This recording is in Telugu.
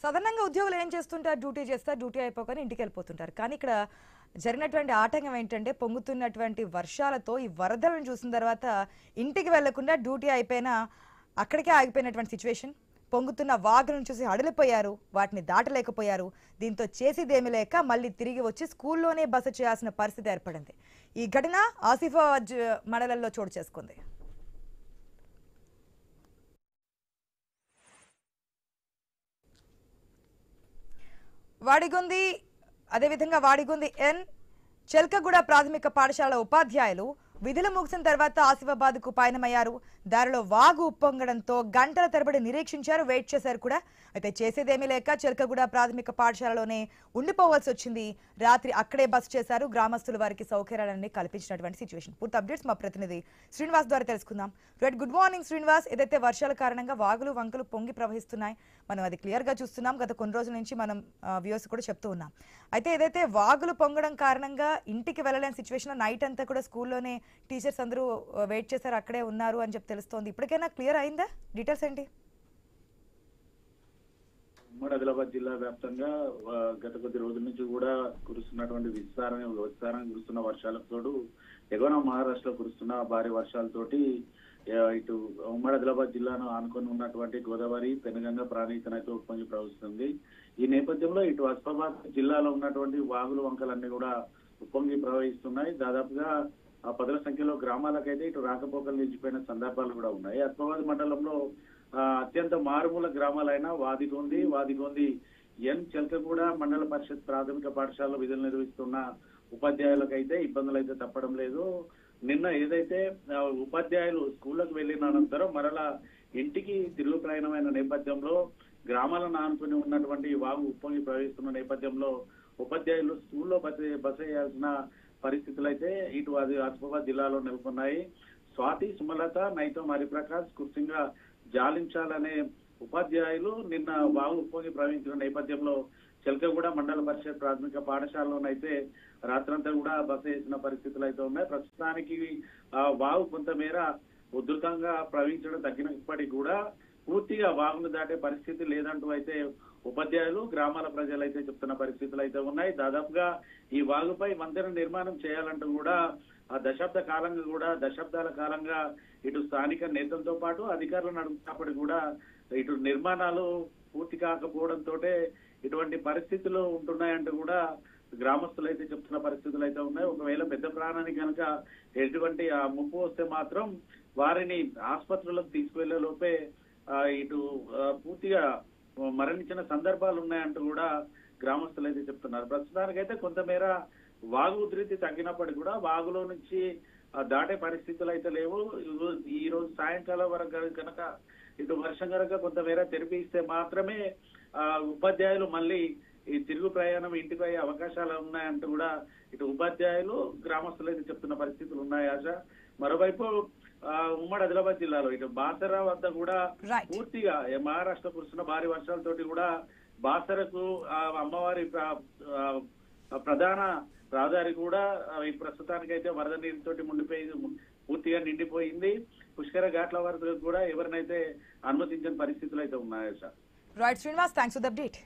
సాధారణంగా ఉద్యోగులు ఏం చేస్తుంటారు? డ్యూటీ చేస్తారు, డ్యూటీ అయిపోగానే ఇంటికి వెళ్ళిపోతుంటారు. కానీ ఇక్కడ జరిగినటువంటి ఆటంకం ఏంటంటే పొంగుతున్నటువంటి వర్షాలతో ఈ వరదలను చూసిన తర్వాత ఇంటికి వెళ్లకుండా డ్యూటీ అయిపోయినా అక్కడికే ఆగిపోయినటువంటి సిచ్యువేషన్. పొంగుతున్న వాగులను చూసి అడలిపోయారు, వాటిని దాటలేకపోయారు. దీంతో చేసేదేమీ లేక మళ్ళీ తిరిగి వచ్చి స్కూల్లోనే బస చేయాల్సిన పరిస్థితి ఏర్పడింది. ఈ ఘటన ఆసిఫాబాద్ మండలంలో చోటు చేసుకుంది. వాడిగుంది అదేవిధంగా వాడిగుంది ఎన్ చెల్కగూడ ప్రాథమిక పాఠశాల ఉపాధ్యాయులు విధులు ముగిసిన తర్వాత ఆసిఫాబాద్కు పయనమయ్యారు. దారిలో వాగు ఉప్పొంగడంతో గంటల తరబడి నిరీక్షించారు, వెయిట్ చేశారు కూడా. అయితే చేసేదేమీ లేక చెల్కగూడ ప్రాథమిక పాఠశాలలోనే ఉండిపోవాల్సి వచ్చింది. రాత్రి అక్కడే బస చేశారు. గ్రామస్తులు వారికి సౌకర్యాలన్నీ కల్పించినటువంటి సిచ్యువేషన్. పూర్తి అప్డేట్స్ మా ప్రతినిధి శ్రీనివాస్ ద్వారా తెలుసుకుందాం. Good morning Srinivas. ఏదైతే వర్షాల కారణంగా వాగులు వంకలు పొంగి ప్రవహిస్తున్నాయి, మనం అది క్లియర్గా చూస్తున్నాం. గత కొన్ని రోజుల నుంచి మనం వ్యూవర్స్ కూడా చెప్తూ ఉన్నాం. అయితే ఏదైతే వాగులు పొంగడం కారణంగా ఇంటికి వెళ్ళలేని సిచ్యువేషన్, నైట్ అంతా కూడా స్కూల్లోనే టీచర్స్ అందరూ వెయిట్ చేశారు, అక్కడే ఉన్నారు అని చెప్పి తెలుస్తోంది. ఇప్పటికైనా క్లియర్ అయిందా? డీటెయిల్స్ ఏంటి? ఉమ్మడి ఆదిలాబాద్ జిల్లా వ్యాప్తంగా గత కొద్ది రోజుల నుంచి కూడా కురుస్తున్నటువంటి విస్తారంగా కురుస్తున్న వర్షాలకు తోడు ఎగువన మహారాష్ట్రలో కురుస్తున్న భారీ వర్షాలతోటి ఇటు ఉమ్మడి ఆదిలాబాద్ జిల్లాను ఆనుకొని ఉన్నటువంటి గోదావరి పెనుగంగ ప్రాణీతనైతే ఉప్పొంగి ప్రవహిస్తుంది. ఈ నేపథ్యంలో ఇటు ఆసిఫాబాద్ జిల్లాలో ఉన్నటువంటి వాగులు వంకలన్నీ కూడా ఉప్పొంగి ప్రవహిస్తున్నాయి. దాదాపుగా 10ల సంఖ్యలో గ్రామాలకైతే ఇటు రాకపోకలు నిలిచిపోయిన సందర్భాలు కూడా ఉన్నాయి. ఆసిఫాబాద్ మండలంలో అత్యంత మారుమూల గ్రామాలైన వాదిగొంది ఎన్ చెల్కగూడ మండల పరిషత్ ప్రాథమిక పాఠశాలలో విధులు నిర్వహిస్తున్న ఉపాధ్యాయులకైతే ఇబ్బందులు అయితే తప్పడం లేదు. నిన్న ఏదైతే ఉపాధ్యాయులు స్కూళ్లకు వెళ్లిన అనంతరం మరలా ఇంటికి తిరుగు ప్రయాణమైన నేపథ్యంలో గ్రామాలను ఆనుకుని ఉన్నటువంటి వాగు ఉప్పొంగి ప్రవహిస్తున్న నేపథ్యంలో ఉపాధ్యాయులు స్కూల్లో బస చేయాల్సిన పరిస్థితులు అయితే ఇటు ఆసిఫాబాద్ జిల్లాలో నెలకొన్నాయి. స్వాతి, సుమలత, నైతం హరిప్రకాష్, కుర్సింగా జాలించాలనే ఉపాధ్యాయులు నిన్న వాగు ఉప్పొంగి ప్రవహించిన నేపథ్యంలో చెల్కగూడ మండల పరిషత్ ప్రాథమిక పాఠశాలలోనైతే రాత్రంతా కూడా బస చేసిన పరిస్థితులు అయితే ఉన్నాయి. ప్రస్తుతానికి వాగు కొంతమేర ఉధృతంగా ప్రవహించడం తగ్గినప్పటికీ కూడా పూర్తిగా వాగును దాటే పరిస్థితి లేదంటూ అయితే ఉపాధ్యాయులు, గ్రామాల ప్రజలు అయితే చెప్తున్న పరిస్థితులు అయితే ఉన్నాయి. దాదాపుగా ఈ వాగుపై వంతెన నిర్మాణం చేయాలంటూ కూడా దశాబ్దాల కాలంగా ఇటు స్థానిక నేతలతో పాటు అధికారులను అడుగుతున్నప్పటికీ కూడా ఇటు నిర్మాణాలు పూర్తి కాకపోవడంతో ఇటువంటి పరిస్థితులు ఉంటున్నాయంటూ కూడా గ్రామస్తులు అయితే చెప్తున్న పరిస్థితులు అయితే ఉన్నాయి. ఒకవేళ పెద్ద ప్రాణానికి కనుక ఎటువంటి ముప్పు వస్తే మాత్రం వారిని ఆసుపత్రులకు తీసుకువెళ్లే లోపే ఇటు పూర్తిగా మరణించిన సందర్భాలు ఉన్నాయంటూ కూడా గ్రామస్తులు అయితే చెప్తున్నారు. ప్రస్తుతానికైతే కొంతమేర వాగు ఉధృతి తగ్గినప్పటికీ కూడా వాగులో నుంచి దాటే పరిస్థితులు అయితే లేవు. ఈ రోజు సాయంకాలం వరకు కనుక ఇటు వర్షం కనుక కొంతమేర తెరిపిస్తే మాత్రమే ఉపాధ్యాయులు మళ్ళీ ఈ తిరుగు ప్రయాణం ఇంటికి అయ్యే అవకాశాలు ఉన్నాయంటూ కూడా ఇటు ఉపాధ్యాయులు, గ్రామస్తులు అయితే చెప్తున్న పరిస్థితులు ఉన్నాయి. ఆశ మరోవైపు ఉమ్మడి ఆదిలాబాద్ జిల్లాలో ఇటు బాసర వద్ద కూడా పూర్తిగా మహారాష్ట్ర కురుస్తున్న భారీ వర్షాలతోటి కూడా బాసరకు అమ్మవారి ప్రధాన రహదారి కూడా ఈ ప్రస్తుతానికైతే వరద నీరుతోటి పూర్తిగా నిండిపోయింది. పుష్కర ఘాట్ల వరకు కూడా ఎవరినైతే అనుమతించిన పరిస్థితులు అయితే ఉన్నాయి. Right Srinivas, thanks for the update.